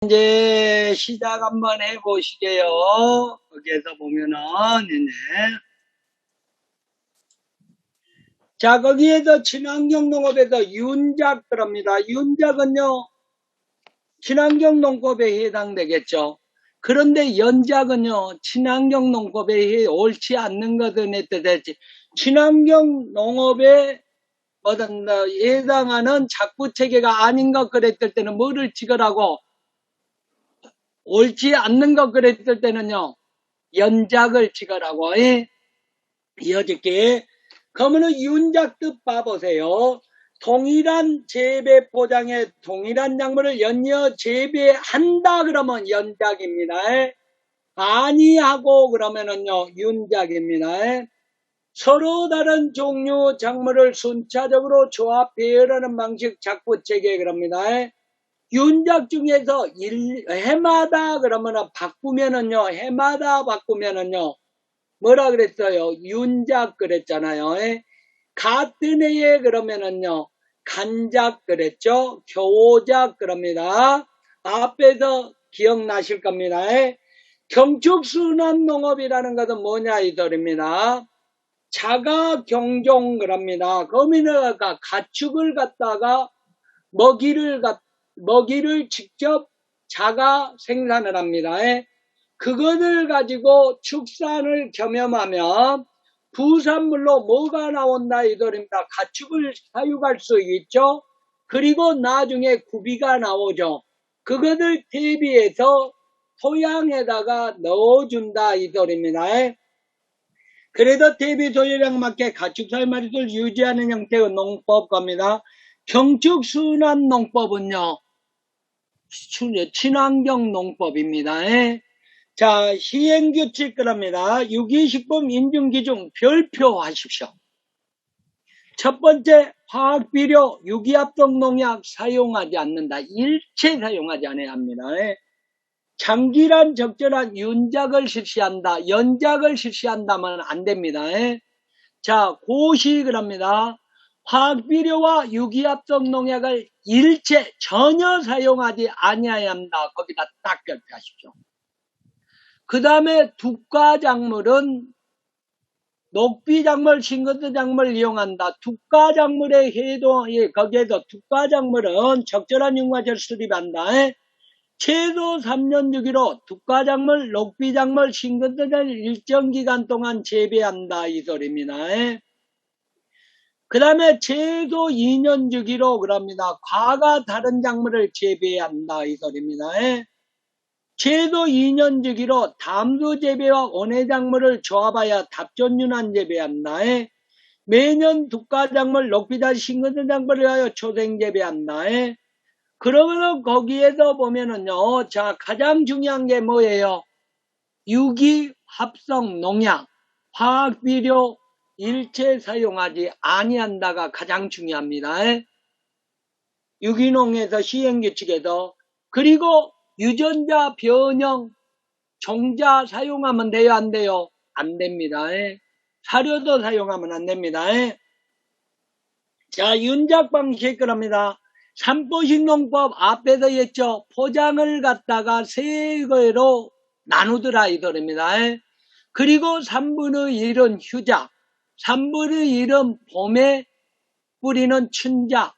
이제 시작 한번 해보시게요. 거기에서 보면은, 자, 거기에서 친환경농업에서 윤작 들어갑니다. 윤작은요, 친환경농법에 해당되겠죠. 그런데 연작은요, 친환경농법에 옳지 않는 것은 뜻이지. 친환경농업에 해당하는 작부체계가 아닌 것 그랬을 때는 뭐를 찍으라고? 옳지 않는 것 그랬을 때는요, 연작을 찍으라고 이어질게. 그러면은 윤작 뜻 봐보세요. 동일한 재배 포장에 동일한 작물을 연이어 재배한다 그러면 연작입니다. 아니하고 그러면은요 윤작입니다. 서로 다른 종류 작물을 순차적으로 조합 배열하는 방식 작부체계 그럽니다. 윤작 중에서 해마다 그러면은 바꾸면은요 해마다 바꾸면은요 뭐라 그랬어요? 윤작 그랬잖아요. 같은 해에 그러면은요 간작 그랬죠. 교작 그럽니다. 앞에서 기억나실 겁니다. 경축순환농업이라는 것은 뭐냐 이 소리입니다. 자가경종 그럽니다. 거미너가 가축을 갖다가 먹이를 직접 자가 생산을 합니다. 그것을 가지고 축산을 겸염하면 부산물로 뭐가 나온다 이 소리입니다. 가축을 사육할 수 있죠. 그리고 나중에 구비가 나오죠. 그것을 대비해서 토양에다가 넣어준다 이 소리입니다. 그래서 대비 소요량 맞게 가축 살마리수를 유지하는 형태의 농법 겁니다. 경축순환 농법은요 친환경 농법입니다. 자, 시행규칙 그럽니다. 유기식품 인증기준 별표하십시오. 첫 번째, 화학비료, 유기합성농약 사용하지 않는다. 일체 사용하지 않아야 합니다. 장기간 적절한 윤작을 실시한다. 연작을 실시한다면 안 됩니다. 자, 고시 그럽니다. 화학비료와 유기합성농약을 일체 전혀 사용하지 아니어야 한다. 거기다 딱 별표하십시오. 그 다음에 두가작물은 녹비작물, 싱거드작물을 이용한다. 두가작물의 거기에서 두가작물은 적절한 융화제를 수립한다. 최소 3년 주기로 두가작물, 녹비작물, 싱거드작물 일정 기간 동안 재배한다. 이 소리입니다. 그 다음에 최소 2년 주기로 그럽니다. 과가 다른 작물을 재배한다. 이 소리입니다. 최소 2년 주기로 담수 재배와 원해작물을 조합하여 답존윤환 재배한다. 매년 두가작물, 녹비작, 싱거드작물을 하여 초생 재배한다. 그러면은 거기에서 보면은요, 자, 가장 중요한 게 뭐예요? 유기, 합성, 농약, 화학비료, 일체 사용하지 아니한다가 가장 중요합니다. 유기농에서 시행규칙에서 그리고 유전자 변형, 종자 사용하면 돼요? 안 돼요? 안 됩니다. 사료도 사용하면 안 됩니다. 자, 윤작 방식 그럽니다. 삼포식 농법 앞에서 했죠. 포장을 갖다가 세 개로 나누더라 이 소리입니다. 그리고 3분의 1은 휴작, 3분의 1은 봄에 뿌리는 춘작,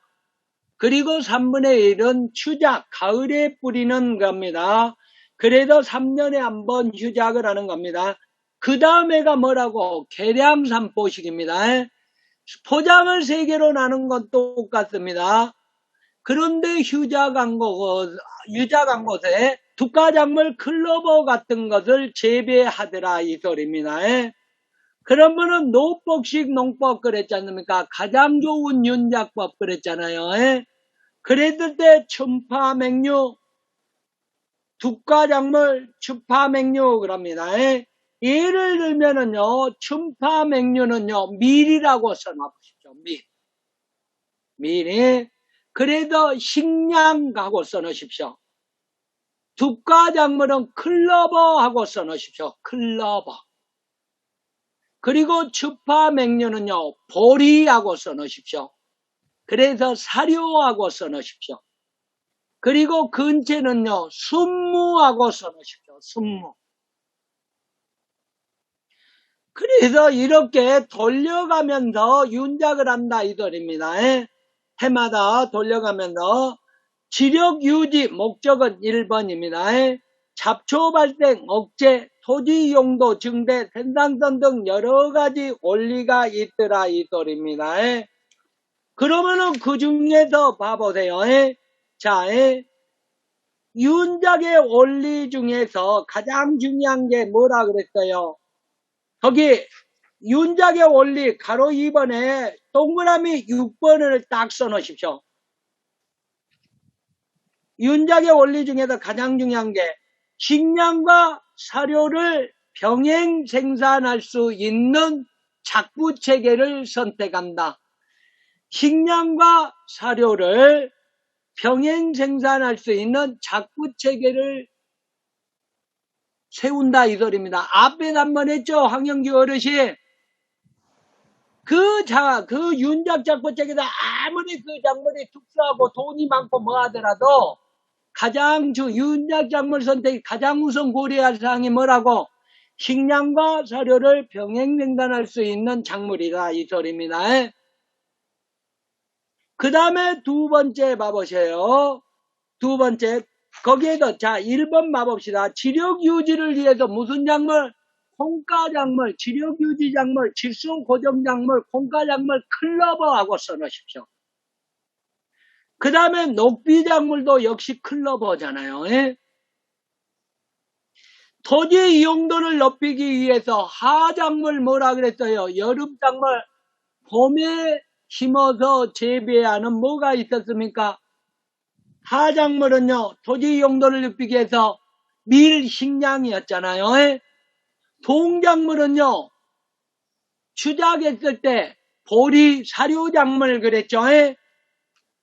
그리고 3분의 1은 추작, 가을에 뿌리는 겁니다. 그래서 3년에 한 번 휴작을 하는 겁니다. 그 다음에가 뭐라고? 계량삼포식입니다. 포장을 3개로 나눈 건 똑같습니다. 그런데 유작한 곳에 두가작물 클로버 같은 것을 재배하더라 이 소리입니다. 그러면은 노법식 농법 그랬지 않습니까? 가장 좋은 윤작법 그랬잖아요. 그랬을 때 춘파맹류, 두가작물, 추파맹류 그럽니다. 예를 들면은요, 춘파맹류는요, 밀이라고 써놓으십시오. 밀이. 그래도 식량하고 써놓으십시오. 두가작물은 클러버하고 써놓으십시오. 클러버. 그리고 추파맹류는요, 보리하고 써놓으십시오. 그래서 사료하고 써놓으십시오. 그리고 근체는요, 순무하고 써놓으십시오. 순무. 그래서 이렇게 돌려가면서 윤작을 한다 이 소리입니다. 해마다 돌려가면서 지력 유지 목적은 1번입니다. 잡초 발생 억제, 토지 용도 증대, 생산성 등 여러가지 원리가 있더라 이 소리입니다. 그러면은 그 중에서 봐보세요. 자, 윤작의 원리 중에서 가장 중요한 게 뭐라 그랬어요? 거기 윤작의 원리 가로 2번에 동그라미 6번을 딱 써놓으십시오. 윤작의 원리 중에서 가장 중요한 게 식량과 사료를 병행 생산할 수 있는 작부 체계를 선택한다. 식량과 사료를 병행 생산할 수 있는 작부 체계를 세운다 이 소리입니다. 앞에 한번 했죠. 황영규 어르신. 그 윤작 작부 체계다 아무리 그 작물이 특수하고 돈이 많고 뭐 하더라도 가장 윤작 작물 선택이 가장 우선 고려할 사항이 뭐라고? 식량과 사료를 병행 생산할 수 있는 작물이다 이 소리입니다. 그 다음에 두 번째 봐보세요. 두 번째 거기에도 자 1번 봐봅시다. 지력 유지를 위해서 무슨 작물? 콩가 작물, 지력 유지 작물, 질소 고정 작물, 콩가 작물 클로버하고 써놓으십시오. 그 다음에 녹비 작물도 역시 클로버잖아요. 토지 이용도를 높이기 위해서 하작물 뭐라 그랬어요? 여름 작물 봄에 심어서 재배하는 뭐가 있었습니까? 하작물은요 토지 이용도를 높이기 위해서 밀식량이었잖아요. 동작물은요 추작했을 때 보리 사료작물 그랬죠.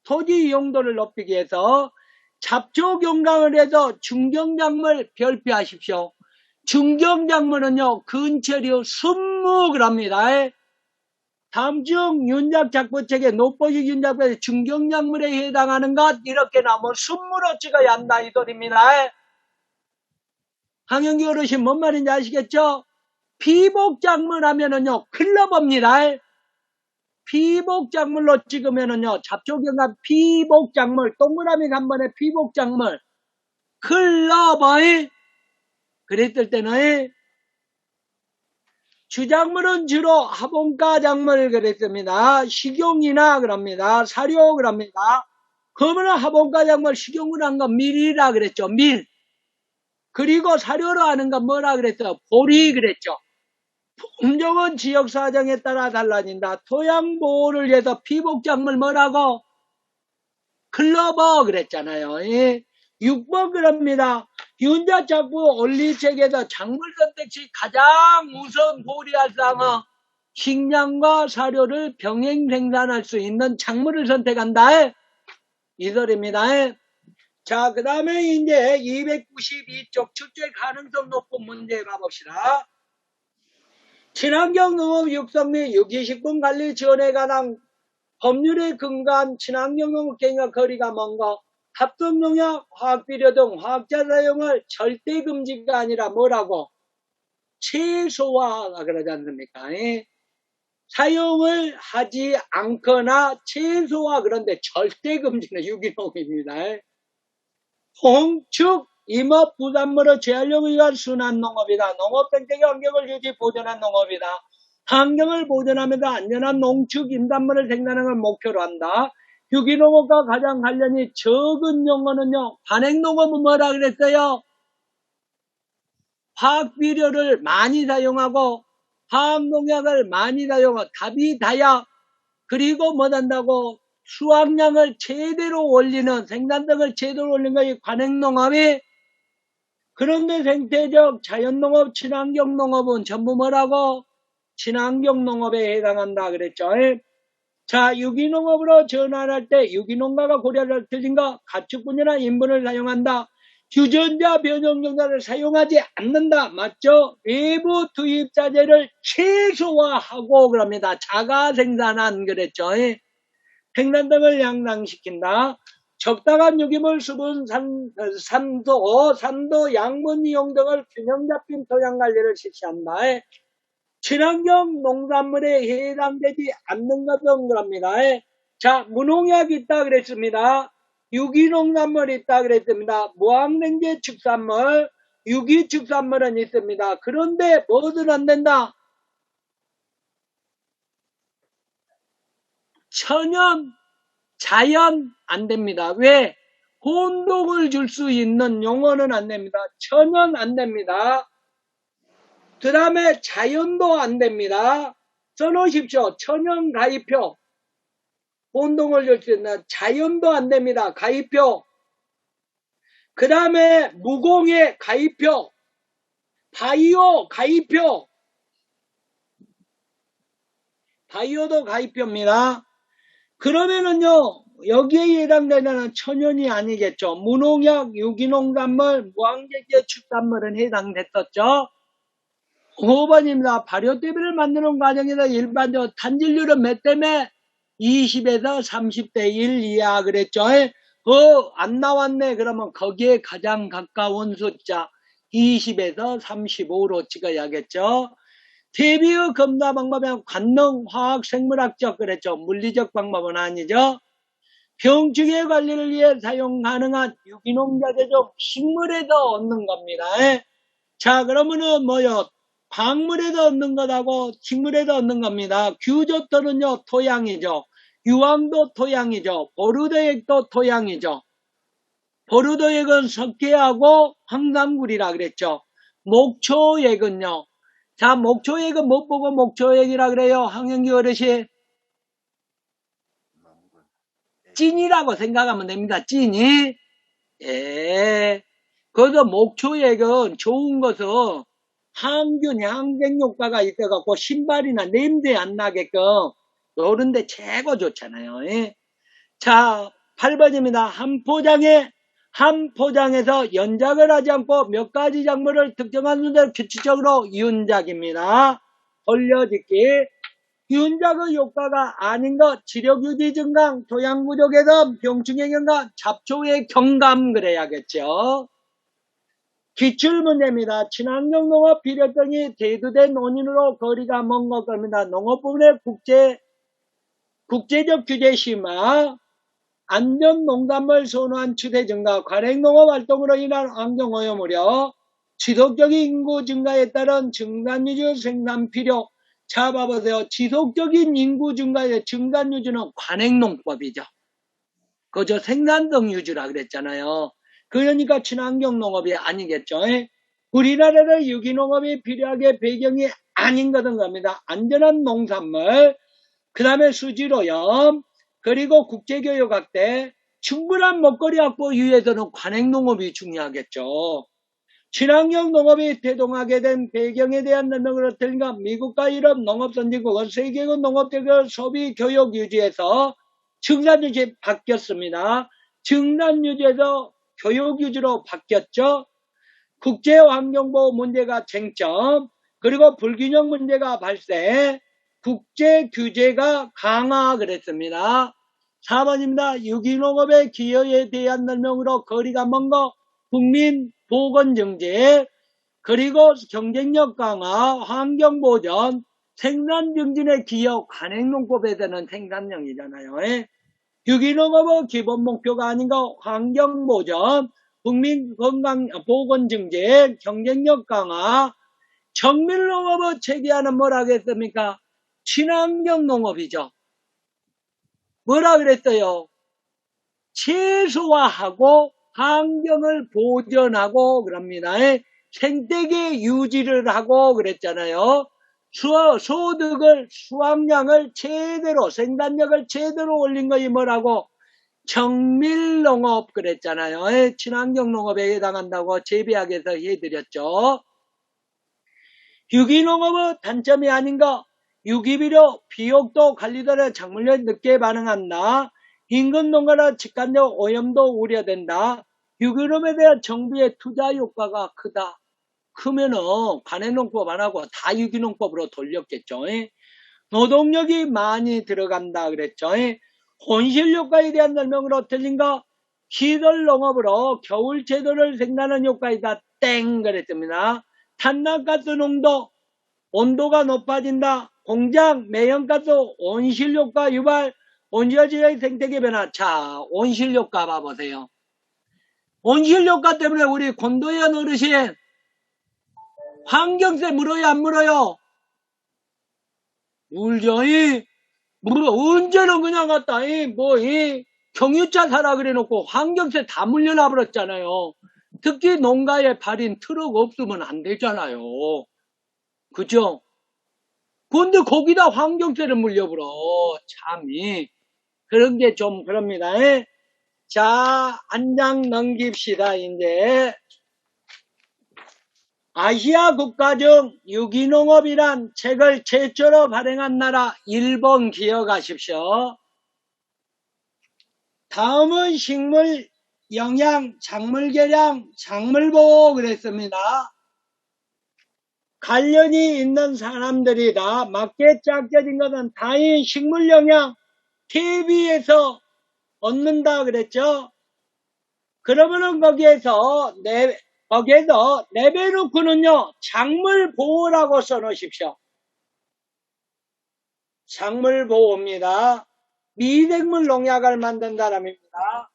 토지 이용도를 높이기 위해서 잡초 경강을 해서 중경작물 별표하십시오. 중경작물은요 근체류 순무그럽니다. 다음 중 윤작 작부책의 노포식 윤작부의 중경작물에 해당하는 것 이렇게 나오면 순무로 찍어야 한다 이 소리입니다. 황영규 어르신 뭔 말인지 아시겠죠? 피복작물 하면은요 클로버입니다. 피복작물로 찍으면은요 잡초경감 피복작물 동그라미 한 번에 피복작물 클로버 그랬을 때는 주작물은 주로 화분가 작물 그랬습니다. 식용이나 그럽니다. 사료 그럽니다. 그러면 화분가 작물 식용으로 한 건 밀이라 그랬죠. 밀. 그리고 사료로 하는 건 뭐라 그랬어요? 보리 그랬죠. 품종은 지역 사정에 따라 달라진다. 토양 보호를 위해서 피복작물 뭐라고? 클로버 그랬잖아요. 6번 그럽니다. 윤작 작부 원리책에서 작물 선택 시 가장 우선 고려할 사항은 식량과 사료를 병행 생산할 수 있는 작물을 선택한다. 이 소리입니다. 자, 그 다음에 이제 292쪽 출제 가능성 높은 문제 가봅시다. 친환경 농업 육성 및 유기식품 관리 지원에 관한 법률에 근거한 친환경 농업 개념과 거리가 먼 것, 합성농약, 화학비료 등 화학자 사용을 절대 금지가 아니라 뭐라고? 최소화가 그러지 않습니까? 사용을 하지 않거나 최소화 그런데 절대 금지는 유기농입니다. 홍축, 임업 부산물의 재활용을 위한 순환 농업이다. 농업 생태계 환경을 유지 보존한 농업이다. 환경을 보존하면서 안전한 농축 임산물을 생산하는 걸 목표로 한다. 유기농업과 가장 관련이 적은 용어는요. 관행농업은 뭐라 그랬어요? 화학비료를 많이 사용하고 화학농약을 많이 사용하고 답이 다야. 그리고 뭐한다고 수확량을 제대로 올리는 생산성을 제대로 올리는 것이 관행농업이. 그런데 생태적 자연농업 친환경농업은 전부 뭐라고? 친환경농업에 해당한다 그랬죠. 자, 유기농업으로 전환할 때 유기농가가 고려할 틀린 거 가축분이나 인분을 사용한다. 유전자 변형종자를 사용하지 않는다. 맞죠? 외부 투입 자재를 최소화하고 그럽니다. 자가 생산한 그랬죠. 생산성을 향상시킨다. 적당한 유기물, 수분, 산도, 양분 이용 등을 균형 잡힌 토양 관리를 실시한다. 친환경 농산물에 해당되지 않는 것은 그럽니다. 자, 무농약이 있다 그랬습니다. 유기농산물이 있다 그랬습니다. 무항생제 축산물, 유기축산물은 있습니다. 그런데 뭐든 안 된다? 천연, 자연 안 됩니다. 왜? 혼동을 줄 수 있는 용어는 안 됩니다. 천연 안 됩니다. 그 다음에 자연도 안 됩니다. 써놓으십시오. 천연 가입표. 혼동을 줄 수 있는 자연도 안 됩니다. 가입표. 그 다음에 무공해 가입표. 바이오 가입표. 바이오도 가입표입니다. 그러면은요, 여기에 해당되는 천연이 아니겠죠. 무농약, 유기농산물, 무항생제 축산물은 해당됐었죠. 5번입니다. 발효대비를 만드는 과정에서 일반적으로 탄질률은 몇 대매? 20에서 30대 1 이하 그랬죠. 안 나왔네. 그러면 거기에 가장 가까운 숫자 20에서 35로 찍어야겠죠. 대비의 검사 방법은 관능, 화학, 생물학적 그랬죠. 물리적 방법은 아니죠. 병충해 관리를 위해 사용 가능한 유기농 자재 중 식물에서 얻는 겁니다. 자, 그러면은 뭐요? 광물에서 얻는 것하고 식물에서 얻는 겁니다. 규조토는요, 토양이죠. 유황도 토양이죠. 보르도액도 토양이죠. 보르도액은 석회하고 황산굴이라 그랬죠. 목초액은요. 자, 목초액은 못 보고 목초액이라 그래요? 황영기 어르신. 찐이라고 생각하면 됩니다. 찐이. 예. 그래서 목초액은 좋은 것은 항균, 항생 효과가 있어갖고 신발이나 냄새 안 나게끔 요런데 최고 좋잖아요. 예. 자, 8번입니다. 한 포장에서 연작을 하지 않고 몇 가지 작물을 특정한 순서로 규칙적으로 윤작입니다. 돌려짓기. 윤작의 효과가 아닌 것, 지력유지 증강, 토양 부족 개선, 병충해 경감, 잡초의 경감 그래야겠죠. 기출문제입니다. 친환경 농업 필요성이 대두된 원인으로 거리가 먼 것 겁니다. 농업 부문의 국제적 규제 심화, 안전 농산물 선호한 추세 증가, 관행농업 활동으로 인한 환경오염 우려, 지속적인 인구 증가에 따른 증산유지 생산 필요. 자, 봐보세요. 지속적인 인구 증가에 증산유지는 관행농법이죠. 그저 생산성 유지라 그랬잖아요. 그러니까 친환경 농업이 아니겠죠. 우리나라의 유기농업이 필요하게 배경이 아닌 것은 겁니다. 안전한 농산물, 그 다음에 수질오염, 그리고 국제교육 확대, 충분한 먹거리 확보 위해서는 관행농업이 중요하겠죠. 친환경 농업이 대동하게 된 배경에 대한 설명을 드리니까 미국과 유럽 농업선진국은 세계국 농업대결 소비 교육 유지에서 증산유지 바뀌었습니다. 증산유지에서 교육유지로 바뀌었죠. 국제환경보호 문제가 쟁점, 그리고 불균형 문제가 발생, 국제규제가 강화 그랬습니다. 4번입니다. 유기농업의 기여에 대한 설명으로 거리가 먼 거, 국민 보건 증진, 그리고 경쟁력 강화, 환경 보전, 생산 증진의 기여, 관행농법에서는 생산량이잖아요. 유기농업의 기본 목표가 아닌 거, 환경 보전, 국민 건강 보건 증진, 경쟁력 강화, 정밀농업의 체계화는 뭐라 그랬습니까? 친환경 농업이죠. 뭐라 그랬어요? 최소화하고 환경을 보존하고 그럽니다. 생태계 유지를 하고 그랬잖아요. 소득을, 수확량을 제대로, 생산력을 제대로 올린 것이 뭐라고? 정밀농업 그랬잖아요. 친환경 농업에 해당한다고 재배학에서 해드렸죠. 유기농업의 단점이 아닌 거, 유기비료, 비옥도 관리들의 작물에 늦게 반응한다. 인근 농가라 직간적 오염도 우려된다. 유기농에 대한 정부의 투자 효과가 크다. 크면은 관행농법 안 하고 다 유기농법으로 돌렸겠죠. 노동력이 많이 들어간다 그랬죠. 혼실 효과에 대한 설명으로 틀린 거, 시설 농업으로 겨울 채소를 생산하는 효과이다. 땡 그랬습니다. 탄산가스 농도, 온도가 높아진다. 공장 매연가스 온실효과 유발, 온실지역의 생태계 변화. 자, 온실효과 봐보세요. 온실효과 때문에 우리 곤도현 어르신 환경세 물어요 안 물어요? 물죠. 물어. 언제는 그냥 갖다 경유차 사라 그래놓고 환경세 다 물려놔 버렸잖아요. 특히 농가에 발인 트럭 없으면 안 되잖아요. 그죠? 근데 거기다 환경세를 물려버려. 참이. 그런 게 좀 그럽니다. 자, 한 장 넘깁시다. 이제 아시아 국가 중 유기농업이란 책을 최초로 발행한 나라 일본 기억하십시오. 다음은 식물 영양, 작물 개량, 작물 보호 그랬습니다. 관련이 있는 사람들이다. 맞게 짝져진 것은 다인 식물 영양 TV에서 얻는다 그랬죠. 그러면은 거기에서 내배놓고는요 작물 보호라고 써놓으십시오. 작물 보호입니다. 미생물 농약을 만든 사람입니다.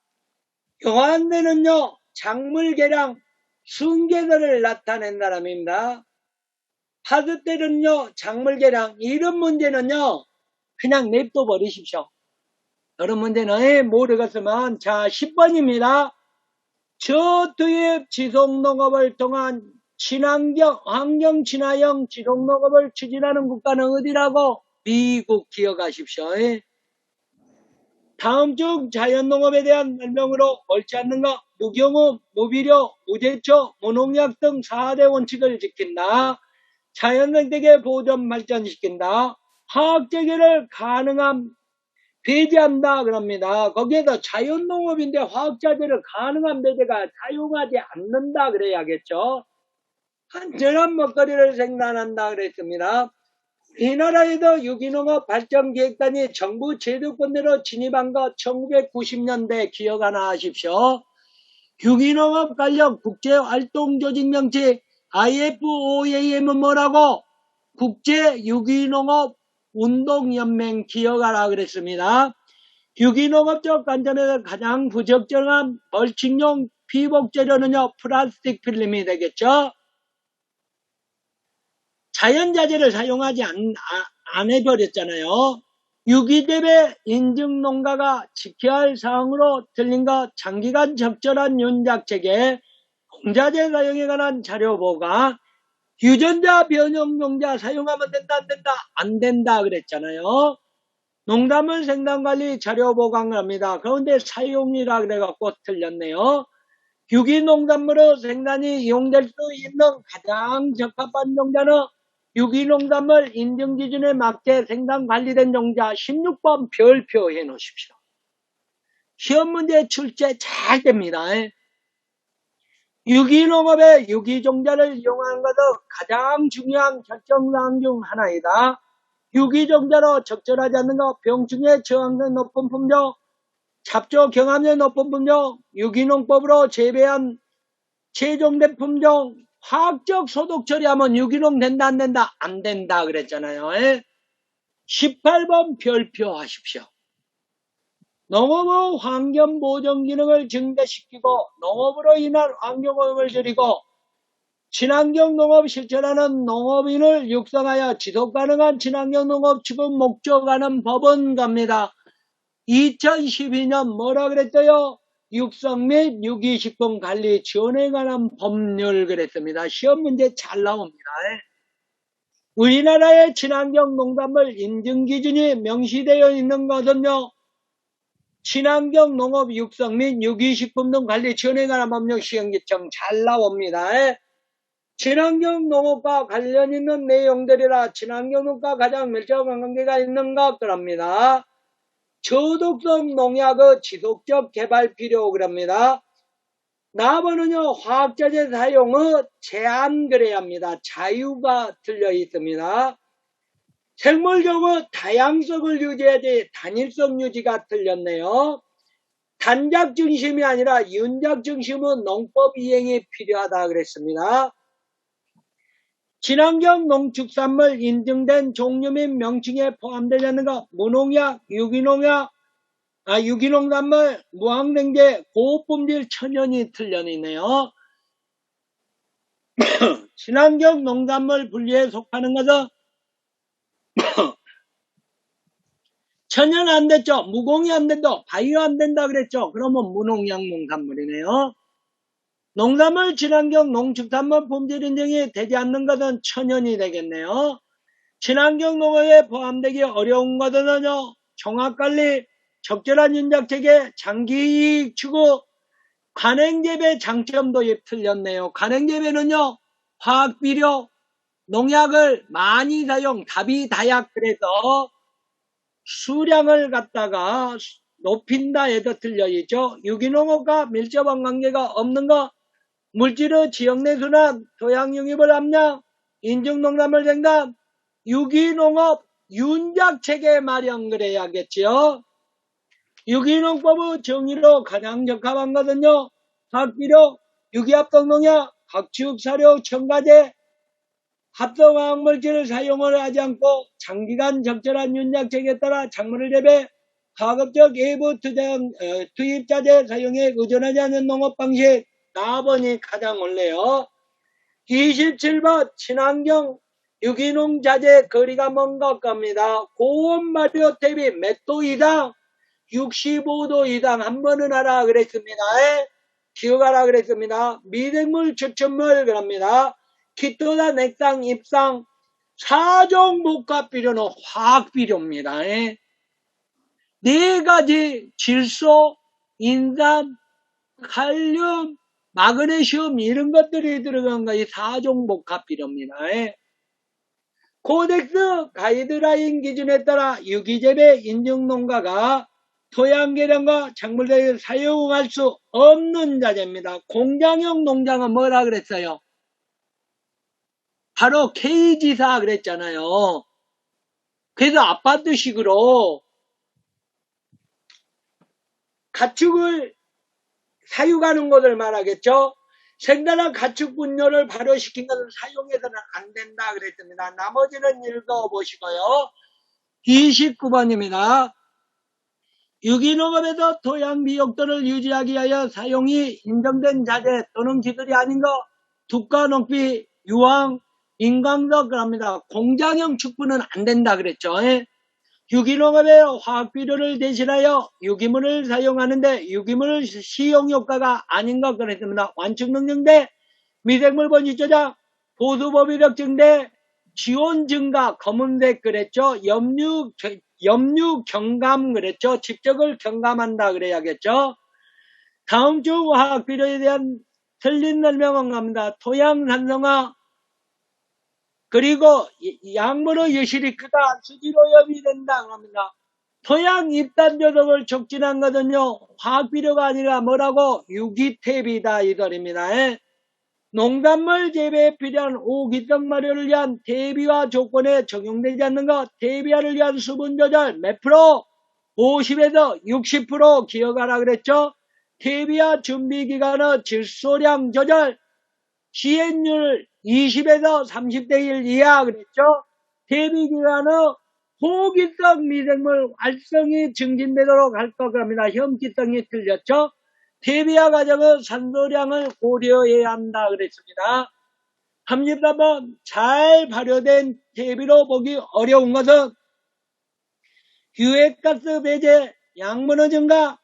영한대는요 작물 개량 순계들을 나타낸 사람입니다. 파스텔은요 작물 개량. 이런 문제는요 그냥 냅둬 버리십시오. 이런 문제는 모르겠으면 자 10번입니다. 저투입 지속농업을 통한 친환경, 환경친화형 지속농업을 추진하는 국가는 어디라고? 미국 기억하십시오. 다음 중 자연농업에 대한 설명으로 옳지 않는가? 무경험, 무비료, 무제초, 무농약 등 4대 원칙을 지킨다. 자연생태계 보존 발전시킨다. 화학재배를 가능한 배제한다 그럽니다. 거기에서 자연농업인데 화학자재를 가능한 배제가 사용하지 않는다 그래야겠죠. 안전한 먹거리를 생산한다 그랬습니다. 이 나라에도 유기농업 발전기획단이 정부 제도권대로 진입한 것 1990년대 기억 하나 하십시오. 유기농업 관련 국제활동조직 명칭 IFOAM은 뭐라고? 국제유기농업 운동연맹 기억하라 그랬습니다. 유기농업적 관점에서 가장 부적절한 멀칭용 피복재료는요 플라스틱 필름이 되겠죠. 자연자재를 사용하지 안 해버렸잖아요. 유기재배 인증농가가 지켜야 할 사항으로 틀린 것 장기간 적절한 윤작체계 공자재 사용에 관한 자료 보관 유전자 변형 농자 사용하면 된다 안 된다? 안 된다 그랬잖아요. 농산물 생산관리 자료 보관을 합니다. 그런데 사용이라 그래갖고 틀렸네요. 유기농산물의 생산이 이용될 수 있는 가장 적합한 농자는 유기농산물 인증기준에 맞게 생산관리된 농자 16번 별표 해놓으십시오. 시험 문제 출제 잘 됩니다. 유기농업에 유기종자를 이용하는 것은 가장 중요한 결정사항 중 하나이다. 유기종자로 적절하지 않는 것, 병충해 저항력 높은 품종, 잡초 경합력 높은 품종, 유기농법으로 재배한 최종된 품종, 화학적 소독 처리하면 유기농 된다 안 된다? 안 된다 그랬잖아요. 18번 별표 하십시오. 농업의 환경보존 기능을 증대시키고 농업으로 인한 환경오염을 줄이고 친환경 농업 실천하는 농업인을 육성하여 지속가능한 친환경 농업 추구 목적하는 법은 겁니다. 2012년 뭐라 그랬어요? 육성 및 유기식품 관리 지원에 관한 법률 그랬습니다. 시험 문제 잘 나옵니다. 우리나라의 친환경 농산물 인증 기준이 명시되어 있는 것은요. 친환경 농업 육성 및 유기식품 등 관리 지원에 관한 법령 시행규칙 잘 나옵니다. 친환경 농업과 관련 있는 내용들이라 친환경 농업과 가장 밀접한 관계가 있는 것 그럽니다. 저독성 농약의 지속적 개발 필요 그럽니다. 나번은요 화학자재 사용의 제한 그래야 합니다. 자유가 들려 있습니다. 생물적의 다양성을 유지해야지 단일성 유지가 틀렸네요. 단작 중심이 아니라 윤작 중심은 농법 이행이 필요하다 그랬습니다. 친환경 농축산물 인증된 종류 및 명칭에 포함되지 않는 것, 무농약, 유기농산물, 무항생제, 고품질 천연이 틀려있네요. 친환경 농산물 분류에 속하는 것은 천연 안 됐죠. 무공이 안 된다. 바이오 안 된다 그랬죠. 그러면 무농약 농산물이네요. 농산물 친환경 농축산물 품질 인증이 되지 않는 것은 천연이 되겠네요. 친환경 농업에 포함되기 어려운 것은요, 종합관리, 적절한 윤작체계, 장기이익 추구, 관행재배 장점 도입 틀렸네요. 관행재배는요, 화학비료, 농약을 많이 사용, 다비다약 그래서 수량을 갖다가 높인다 해도 틀려있죠. 유기농업과 밀접한 관계가 없는 것, 물질의 지역 내 순환, 토양 융입을 함량, 인증농산물 생산, 유기농업 윤작체계 마련 그래야겠지요. 유기농법의 정의로 가장 적합한 것은요, 화학비료, 유기합성농약, 각축사료, 첨가제, 합성화학물질을 사용을 하지 않고 장기간 적절한 윤작체계에 따라 작물을 재배, 가급적 외부 투입자재 사용에 의존하지 않는 농업방식 4번이 가장 옳네요. 27번 친환경 유기농 자재 거리가 먼 것 같습니다. 고온 발효 대비 몇 도 이상? 65도 이상 한 번은 하라 그랬습니다. 기억하라 그랬습니다. 미생물 추출물 그럽니다. 키토다 액상 입상 4종 복합비료는 화학비료입니다. 4가지 질소, 인산, 칼륨, 마그네슘 이런 것들이 들어간 것이 4종 복합비료입니다. 코덱스 가이드라인 기준에 따라 유기재배 인증농가가 토양 개량과 작물 대에 사용할 수 없는 자재입니다. 공장형 농장은 뭐라 그랬어요? 바로 K지사 그랬잖아요. 그래서 아파트식으로 가축을 사육하는 것을 말하겠죠. 생산한 가축 분뇨를 발효시킨 것을 사용해서는 안 된다 그랬습니다. 나머지는 읽어보시고요. 29번입니다. 유기농업에서 토양 미역도를 유지하기 위하여 사용이 인정된 자재 또는 기술이 아닌 것, 두가 높이, 유황, 인광석 그럽니다. 공장형 축부는 안 된다 그랬죠. 유기농업에 화학비료를 대신하여 유기물을 사용하는데 유기물 시용효과가 아닌 것 그랬습니다. 완충능력대, 미생물 번지 조작, 보수법이력 증대, 지온 증가, 검은색 그랬죠. 염류 경감 그랬죠. 직접을 경감한다 그래야겠죠. 다음 중 화학비료에 대한 틀린 설명은 갑니다. 토양 산성화, 그리고 약물의 여실이 크다, 수질오염이 된다 합니다. 토양 입단 조성을 촉진한 것은요, 화학비료가 아니라 뭐라고? 유기탭이다 이 소리입니다. 농산물 재배에 필요한 오기성 마료를 위한 대비화 조건에 적용되지 않는 것, 대비화를 위한 수분 조절 몇 프로? 50에서 60% 기억하라 그랬죠? 대비화 준비 기간의 질소량 조절, 시행률 20에서 30대 1 이하 그랬죠? 대비 기간의 호기성 미생물 활성이 증진되도록 할 겁니다. 혐기성이 틀렸죠? 대비화 과정의 산소량을 고려해야 한다 그랬습니다. 33번 잘 발효된 대비로 보기 어려운 것은 유해가스 배제, 양분의 증가,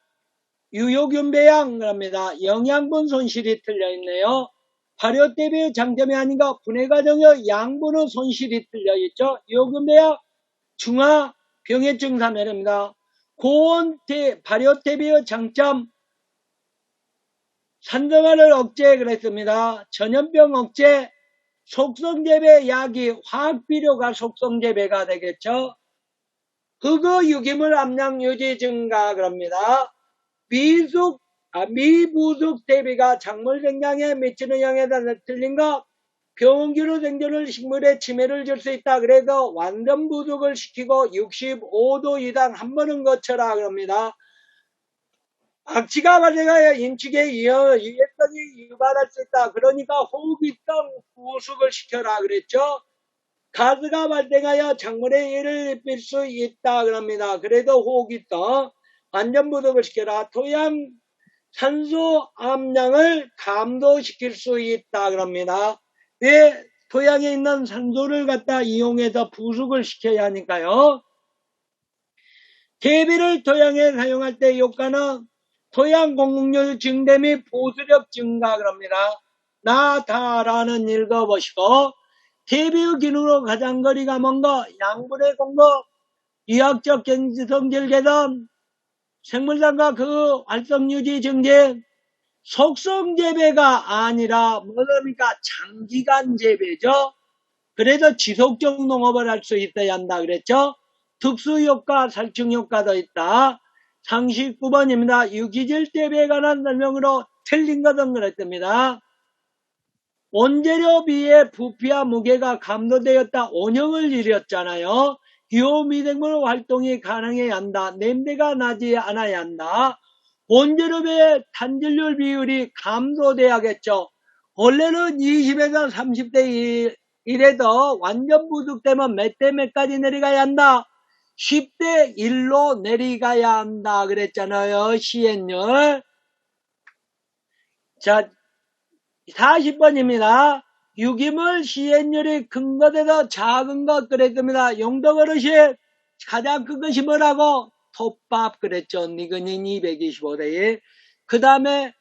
유효균 배양 그럽니다. 영양분 손실이 틀려있네요. 발효 대비의 장점이 아닌가 분해 과정의 양분의 손실이 틀려있죠. 유효균 배양, 중화, 병해증 사멸입니다. 고온 발효 대비의 장점, 산성화를 억제 그랬습니다. 전염병 억제, 속성재배 야기, 화학비료가 속성재배가 되겠죠. 흑의 유기물 함량 유지 증가 그럽니다. 미부숙 대비가 작물 생장에 미치는 영향에 따라 틀린 것, 병원균의 생존을 식물에 치매를 줄 수 있다. 그래서 완전 부숙을 시키고 65도 이상 한 번은 거쳐라 그럽니다. 악취가 발생하여 인축에 유해성이 유발할 수 있다. 그러니까 호흡기성 부숙을 시켜라 그랬죠. 가스가 발생하여 작물에 해를 입힐 수 있다 그럽니다. 그래도 호흡기성 완전 부숙을 시켜라. 토양 산소 함량을 감소시킬 수 있다 그럽니다. 왜? 토양에 있는 산소를 갖다 이용해서 부숙을 시켜야 하니까요. 대비를 토양에 사용할 때 효과는 토양 공급률 증대 및 보수력 증가 그럽니다. 나타라는 읽어보시고 대비의 기능으로 가장 거리가 먼 거 양분의 공급, 유학적 경지성질 개선, 생물상과 그 활성 유지 증진, 속성 재배가 아니라 뭐랍니까? 장기간 재배죠. 그래서 지속적 농업을 할 수 있어야 한다 그랬죠. 특수효과, 살충효과도 있다. 상식 9번입니다. 유기질 재배에 관한 설명으로 틀린 것은 그랬답니다. 원재료 비의 부피와 무게가 감소되었다. 원형을 이뤘잖아요. 기호미생물 활동이 가능해야 한다. 냄새가 나지 않아야 한다. 원재료비의 탄질률 비율이 감소돼야겠죠. 원래는 20에서 30대 1에도 완전 부숙되면 몇 대 몇까지 내려가야 한다. 10대 1로 내려가야 한다 그랬잖아요. 시행률. 자, 40번입니다. 유기물 시행률이 큰 것에서 작은 것 그랬습니다. 용도그릇이 가장 큰 것이 뭐라고? 톱밥 그랬죠. 니그닌 225대. 그 다음에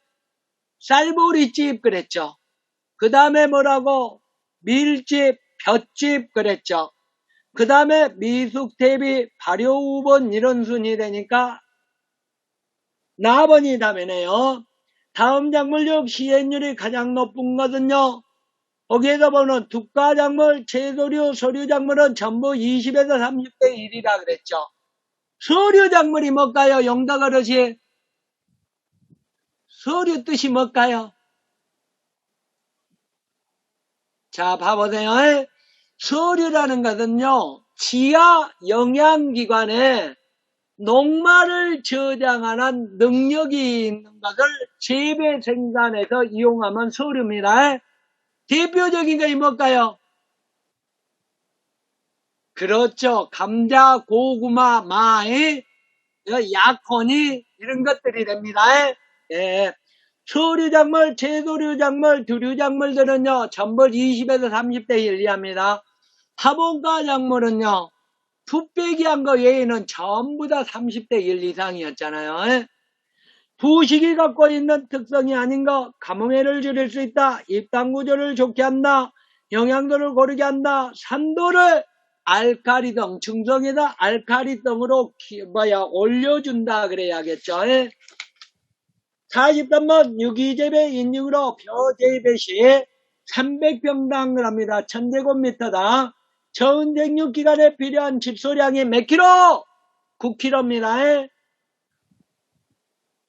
쌀보리집 그랬죠. 그 다음에 뭐라고? 밀집, 볏집 그랬죠. 그 다음에 미숙 대비 발효 우번 이런 순이 되니까 나번이 답이네요. 다음 작물중 시행률이 가장 높은 것은요. 거기에서 보는 두가작물, 채소류, 소류작물은 전부 20에서 30대 1이라 그랬죠. 소류작물이 뭘까요? 용도그릇이 소류 뜻이 뭘까요? 자, 봐보세요. 소류라는 것은요. 지하 영양기관에 녹말을 저장하는 능력이 있는 것을 재배 생산해서 이용하면 소류입니다. 대표적인 것이 뭘까요? 그렇죠. 감자, 고구마, 마이, 약혼이 이런 것들이 됩니다. 예. 소류작물, 채소류작물, 두류작물들은요. 전부 20에서 30대 1 이하입니다. 화분과 작물은요. 풋배기한 거 외에는 전부 다 30대 1 이상이었잖아요. 부식이 갖고 있는 특성이 아닌 거, 가뭄해를 줄일 수 있다. 입당 구조를 좋게 한다. 영양도를 고르게 한다. 산도를 알카리성, 중성에다 알카리성으로 올려준다 그래야겠죠. 43번 유기재배 인육으로 벼재배 시 300평당 그럽니다. 1000제곱미터다. 저은생육 기간에 필요한 집소량이 몇 킬로? 9킬로입니다.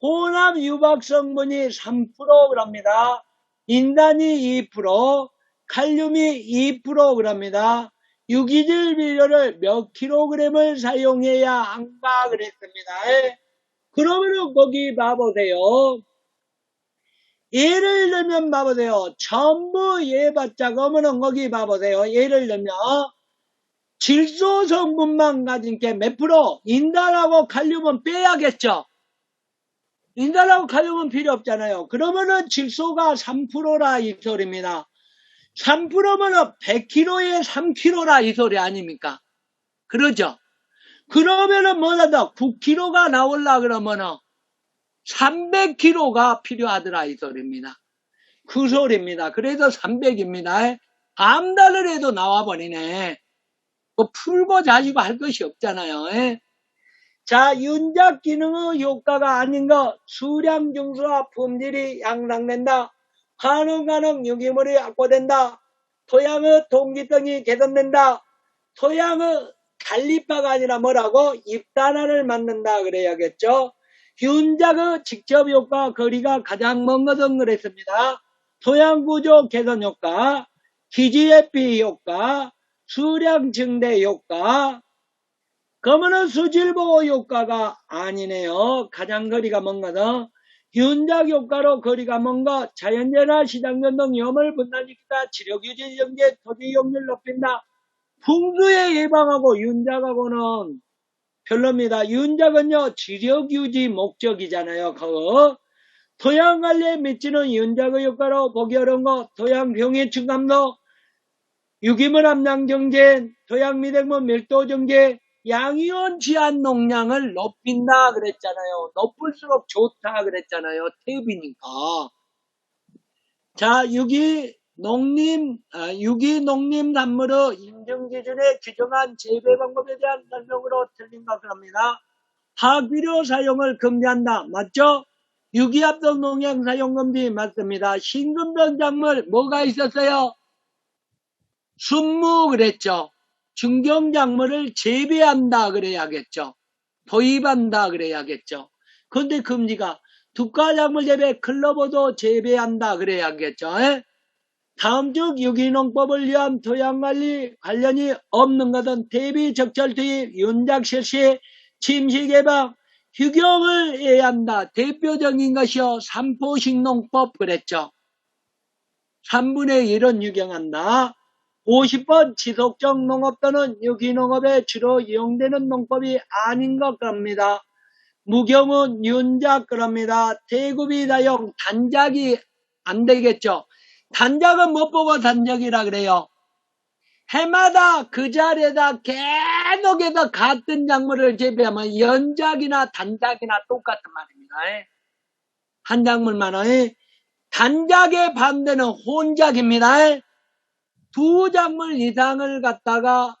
혼합 유박 성분이 3% 그럽니다. 인단이 2%, 칼륨이 2% 그럽니다. 유기질 비료를 몇 킬로그램을 사용해야 한가 그랬습니다. 그러면은 거기 봐보세요. 예를 들면 봐보세요. 전부 예봤자 그러면은 거기 봐보세요. 예를 들면 질소 성분만 가진 게 몇 프로? 인단하고 칼륨은 빼야겠죠. 인단하고 칼륨은 필요 없잖아요. 그러면은 질소가 3%라 이 소리입니다. 3%면은 100kg에 3kg라 이 소리 아닙니까? 그러죠? 그러면은 뭐라도 9kg가 나올라 그러면은 300kg가 필요하더라 이 소리입니다. 그 소리입니다. 그래서 300입니다. 암단을 해도 나와버리네. 뭐 풀고 자시고 할 것이 없잖아요. 자, 윤작 기능의 효과가 아닌 것, 수량 증수와 품질이 향상된다. 환원 가능 유기물이 확보된다. 토양의 통기성이 개선된다. 토양의 달립바가 아니라 뭐라고? 입단화를 만든다 그래야겠죠. 윤작의 직접 효과 거리가 가장 먼 것은 그랬습니다. 토양 구조 개선 효과, 기지회피 효과, 수량 증대 효과, 그러면은 수질보호 효과가 아니네요. 가장 거리가 먼 것은 윤작 효과로 거리가 먼 것, 자연재해나 시장변동 위험을 분산시키다, 지력유지 전개, 토지 이용률 높인다. 풍수에 예방하고 윤작하고는 별로입니다. 윤작은요, 지력유지 목적이잖아요. 그거. 토양관리에 미치는 윤작의 효과로 보기 어려운 것, 토양병해충 감소, 유기물 함량 정제, 토양미생물 밀도 정제, 양이온 지한 농량을 높인다 그랬잖아요. 높을수록 좋다 그랬잖아요. 태엽이니까. 자, 유기농림 작물의 인증기준에 규정한 재배 방법에 대한 설명으로 틀린 것을 합니다. 화학비료 사용을 금지한다. 맞죠? 유기합성 농약 사용 금지 맞습니다. 신금변 작물 뭐가 있었어요? 순무 그랬죠. 중경작물을 재배한다 그래야겠죠. 도입한다 그래야겠죠. 그런데 금지가 두가작물 재배 클로버도 재배한다 그래야겠죠. 다음중 유기농법을 위한 토양관리 관련이 없는 것은 대비 적절 투입, 윤작 실시, 침식 예방, 휴경을 해야 한다. 대표적인 것이요. 삼포식농법 그랬죠. 3분의 1은 휴경한다. 50번 지속적 농업 또는 유기농업에 주로 이용되는 농법이 아닌 것 같습니다. 무경은 윤작 그럽니다. 대구비 사용 단작이 안 되겠죠. 단작은 못 보고 단작이라 그래요. 해마다 그 자리에다 계속해서 같은 작물을 재배하면 연작이나 단작이나 똑같은 말입니다. 한 작물만은 단작의 반대는 혼작입니다. 두 작물 이상을 갖다가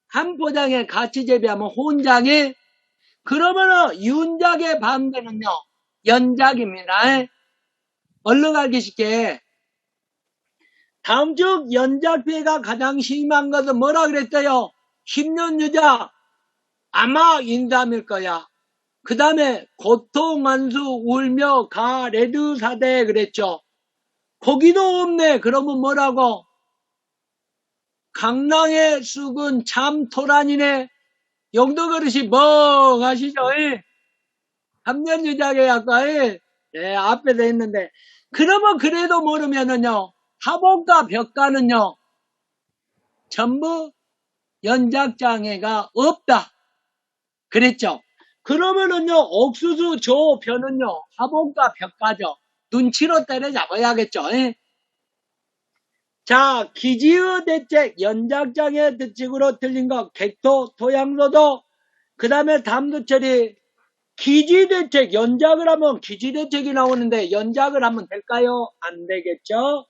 한 포장에 같이 재배하면 혼작이, 그러면은 윤작의 반대는요, 연작입니다. 얼른 알기 쉽게. 다음 중 연작 피해가 가장 심한 것은 뭐라 그랬어요? 10년 유작. 아마 인삼일 거야. 그 다음에 고통, 완수, 울며, 가, 레드 사대 그랬죠. 거기도 없네. 그러면 뭐라고? 강낭의 쑥은 참 토란이네. 영도 그릇이 멍하시죠? 3년 유작에 아까 앞에 돼 있는데, 그러면 그래도 모르면은요, 하복과 벽가는요, 전부 연작장애가 없다. 그랬죠? 그러면은요, 옥수수 조변은요, 하복과 벽가죠. 눈치로 때려잡아야겠죠? 자, 기지의 대책, 연작장애 대책으로 틀린 거, 객토, 토양로도, 그 다음에 담도 처리, 기지대책, 연작을 하면 기지대책이 나오는데 연작을 하면 될까요? 안 되겠죠?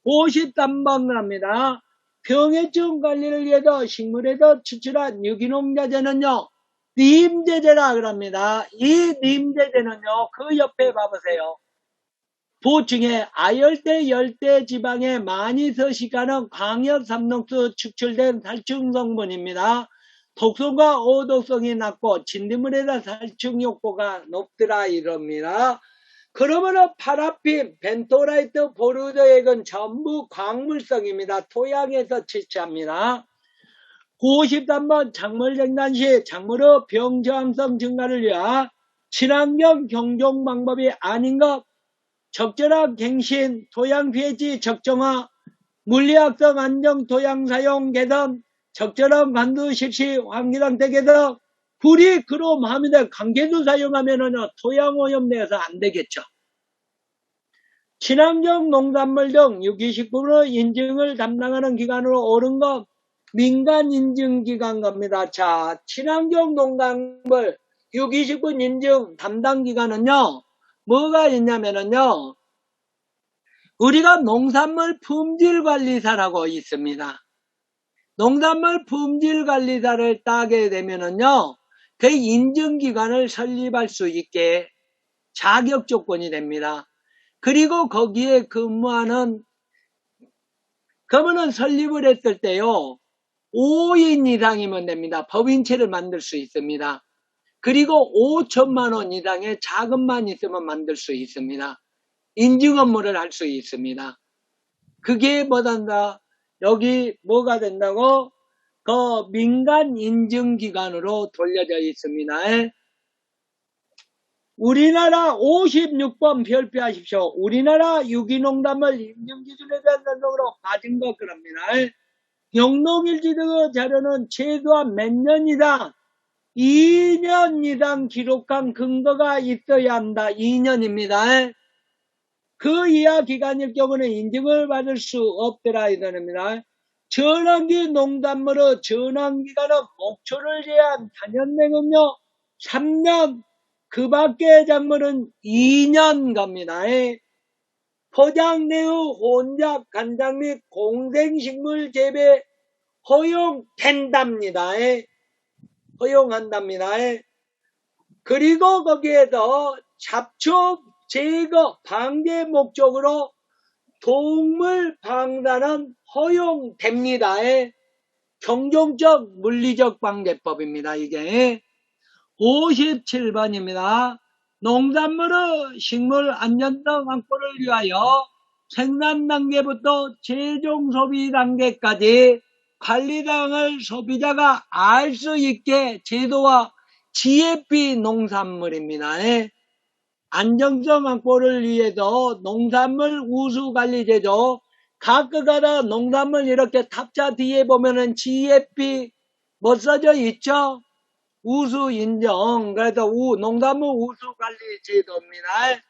53번을 합니다. 병해충 관리를 위해서 식물에서 추출한 유기농자재는요, 님제제라 그럽니다. 이 님제제는요, 그 옆에 봐보세요. 보충에 아열대, 열대 지방에 많이 서식하는 광역삼록수 축출된 살충 성분입니다. 독성과 오독성이 낮고 진딧물에다 살충 욕구가 높더라 이럽니다. 그러면은 파라핀, 벤토라이트, 보르도액은 전부 광물성입니다. 토양에서 채취합니다. 93번 작물쟁단 시 작물의 병저항성 증가를 위한 친환경 경종 방법이 아닌 것, 적절한 갱신, 토양 pH 적정화, 물리학적 안정 토양 사용 개선, 적절한 관두 실시, 환기상태 개선, 구리, 크롬, 하미데, 강계수 사용하면은 토양 오염되어서 안 되겠죠. 친환경 농산물 등 유기식품의 인증을 담당하는 기관으로 오른 것, 민간 인증기관 겁니다. 자, 친환경 농산물 유기식품 인증 담당 기관은요, 뭐가 있냐면은요, 우리가 농산물 품질관리사라고 있습니다. 농산물 품질관리사를 따게 되면은요, 그 인증기관을 설립할 수 있게 자격 조건이 됩니다. 그리고 거기에 근무하는, 그러면은 설립을 했을 때요, 5인 이상이면 됩니다. 법인체를 만들 수 있습니다. 그리고 5천만 원 이상의 자금만 있으면 만들 수 있습니다. 인증 업무를 할 수 있습니다. 그게 뭐단다? 여기 뭐가 된다고? 그 민간 인증기관으로 돌려져 있습니다. 우리나라 56번 별표하십시오. 우리나라 유기농담을 인증기준에 대한 설명으로 가진 것 그럽니다. 영농일지등 자료는 최소한 몇 년이다? 2년 이상 기록한 근거가 있어야 한다. 2년입니다. 그 이하 기간일 경우는 인증을 받을 수 없더라 이겁니다. 전환기 농산물의 전환기간은 목초를 제한 단연냉은요 3년, 그 밖의 작물은 2년 갑니다. 포장 내의 혼잡 간장 및 공생식물 재배 허용된답니다. 허용한답니다. 그리고 거기에서 잡초 제거 방제 목적으로 동물 방사는 허용됩니다. 경종적 물리적 방제법입니다. 이게 57번입니다. 농산물의 식물 안전성 확보를 위하여 생산 단계부터 최종 소비 단계까지 관리사항을 소비자가 알 수 있게 제도와 GFP 농산물입니다. 안정성 확보를 위해서 농산물 우수관리 제도 가끔가다 농산물 이렇게 탑자 뒤에 보면은 GFP 뭐 써져 있죠? 우수 인정. 그래서 농산물 우수 관리 제도입니다.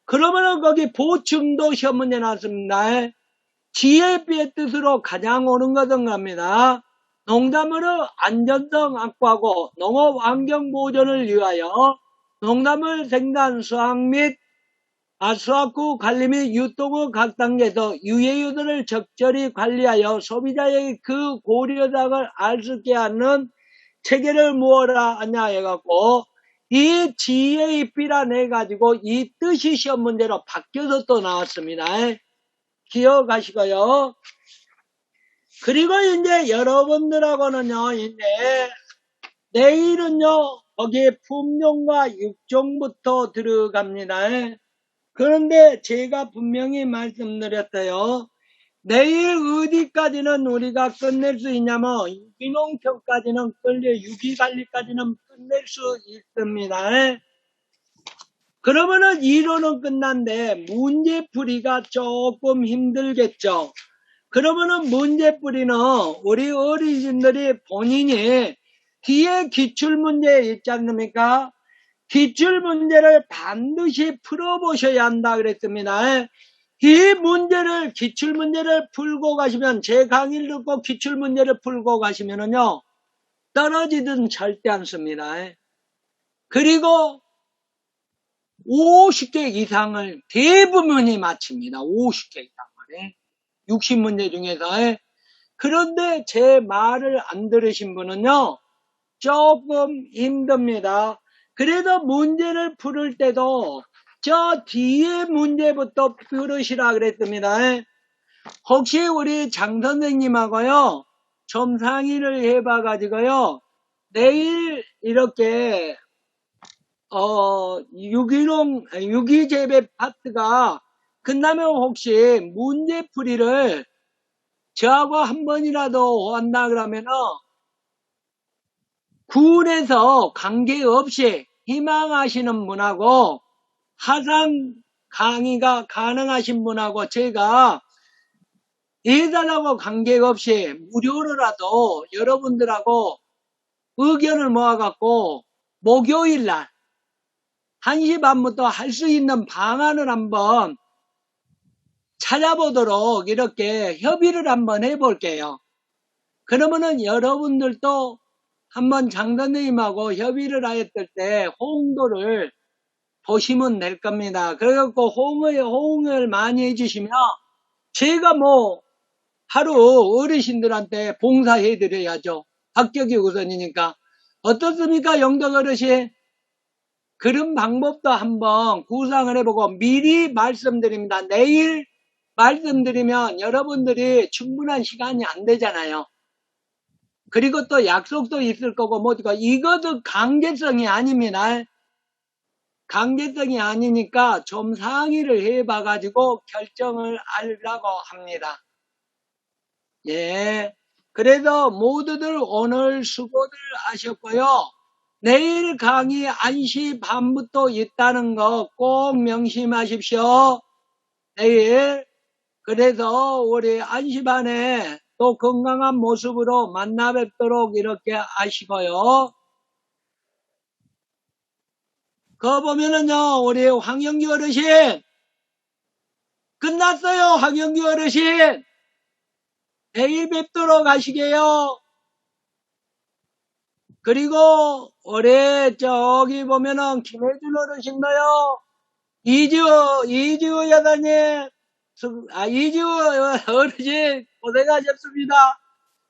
그러면은 거기 보충도 시험 문제 나왔습니다. GFP의 뜻으로 가장 옳은 것은 겁니다. 농산물의 안전성 확보하고 농업 환경 보존을 위하여 농산물 생산 수확 및 수확 후 관리 및 유통의 각 단계에서 유해유들을 적절히 관리하여 소비자에게 그 고려사항을 알 수 있게 하는 체계를 무엇라 하냐 해갖고 이 GAP라 해가지고 이 뜻이 시험 문제로 바뀌어서 또 나왔습니다. 기억하시고요. 그리고 이제 여러분들하고는요, 이제 내일은요, 거기에 품종과 육종부터 들어갑니다. 그런데 제가 분명히 말씀드렸어요. 내일 어디까지는 우리가 끝낼 수 있냐면 유기농평까지는 유기관리까지는 끝낼 수 있습니다. 그러면은 이론은 끝난데 문제풀이가 조금 힘들겠죠. 그러면은 문제풀이는 우리 어르신들이 본인이 뒤에 기출문제 있지 않습니까? 기출문제를 반드시 풀어보셔야 한다 그랬습니다. 이 문제를 기출문제를 풀고 가시면 제 강의를 듣고 기출문제를 풀고 가시면은요 떨어지든 절대 않습니다. 그리고 50개 이상을 대부분이 맞춥니다. 50개 이상을 60문제 중에서. 그런데 제 말을 안 들으신 분은요 조금 힘듭니다. 그래서 문제를 풀을 때도 저 뒤에 문제부터 풀으시라 그랬습니다. 혹시 우리 장 선생님하고요 좀 상의를 해봐 가지고요 내일 이렇게 유기재배 파트가 끝나면 혹시 문제풀이를 저하고 한 번이라도 한다 그러면은 군에서 관계없이 희망하시는 분하고 하상 강의가 가능하신 분하고 제가 예산하고 관계없이 무료로라도 여러분들하고 의견을 모아갖고 목요일날 1시 반부터 할 수 있는 방안을 한번 찾아보도록 이렇게 협의를 한번 해볼게요. 그러면은 여러분들도 한번 장 선생님하고 협의를 하였을 때 호응도를 보시면 될 겁니다. 그래갖고 호응을 많이 해주시면 제가 뭐 하루 어르신들한테 봉사해드려야죠. 합격이 우선이니까. 어떻습니까, 영덕 어르신? 그런 방법도 한번 구상을 해보고 미리 말씀드립니다. 내일 말씀드리면 여러분들이 충분한 시간이 안 되잖아요. 그리고 또 약속도 있을 거고 뭐고 이것도 강제성이 아닙니다. 강제성이 아니니까 좀 상의를 해봐가지고 결정을 하려고 합니다. 예. 그래서 모두들 오늘 수고들 하셨고요. 내일 강의 1시 반부터 있다는 거 꼭 명심하십시오. 내일. 그래서 우리 1시 반에 또 건강한 모습으로 만나 뵙도록 이렇게 하시고요. 그거 보면은요, 우리 황영규 어르신, 끝났어요, 황영규 어르신. 내일 뵙도록 하시게요. 그리고 올해 저기 보면은 김혜준 어르신도요. 이지우 여사님, 이지우 어르신 고생하셨습니다.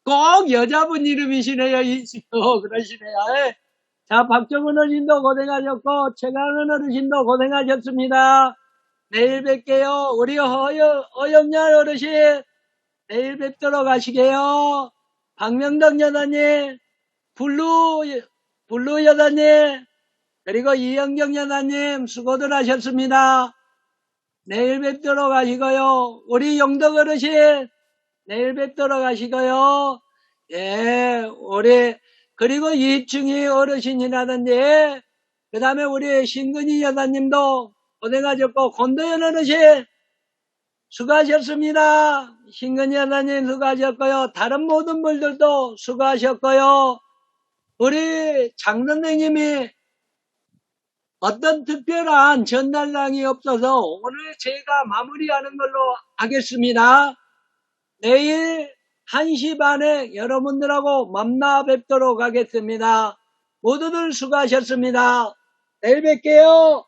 꼭 여자분 이름이시네요. 그러시네요. 자, 박정은 어르신도 고생하셨고 최강은 어르신도 고생하셨습니다. 내일 뵐게요. 우리 어영렬 어르신 내일 뵙도록 하시게요. 박명덕 여사님, 블루 여사님, 그리고 이영경 여사님 수고들 하셨습니다. 내일 뵙도록 하시고요. 우리 용덕 어르신 내일 뵙도록 하시고요. 예, 그리고 이충희 어르신이라든지, 그 다음에 우리 신근희 여사님도 고생하셨고, 권도현 어르신 수고하셨습니다. 신근희 여사님 수고하셨고요. 다른 모든 분들도 수고하셨고요. 우리 장 선생님이 어떤 특별한 전달량이 없어서 오늘 제가 마무리하는 걸로 하겠습니다. 내일 1시 반에 여러분들하고 만나 뵙도록 하겠습니다. 모두들 수고하셨습니다. 내일 뵐게요.